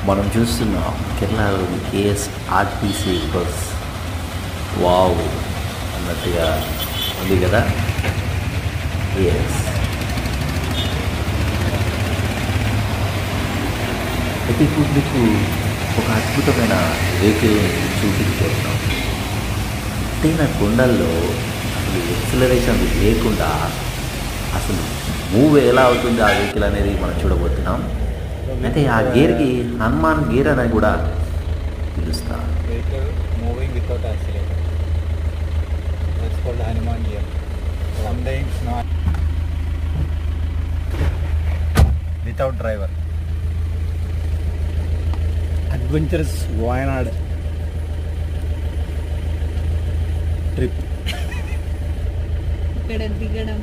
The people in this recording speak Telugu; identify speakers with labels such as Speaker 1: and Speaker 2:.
Speaker 1: మనం చూస్తున్నాం కేరళలోని కేఎస్ఆర్టీసీ బస్. వావ్ అన్నట్టుగా ఉంది కదా. ఎస్, అయితే ఇప్పుడు మీకు ఒక అద్భుతమైన వెహికల్ని చూపించబోతున్నాం. ఎత్తైన కొండల్లో అసలు ఎక్సలరేషన్ లేకుండా అసలు మూవ్ ఎలా అవుతుంది ఆ వెహికల్ అనేది మనం చూడబోతున్నాం. అయితే ఆ గేర్కి హనుమాన్ గేర్ అని కూడా పిలుస్తారు.
Speaker 2: Vehicle moving without accelerator, that's called Hanuman gear. Some times not without driver. Adventurous Wayanad trip.
Speaker 3: ఇక్కడ దిగడం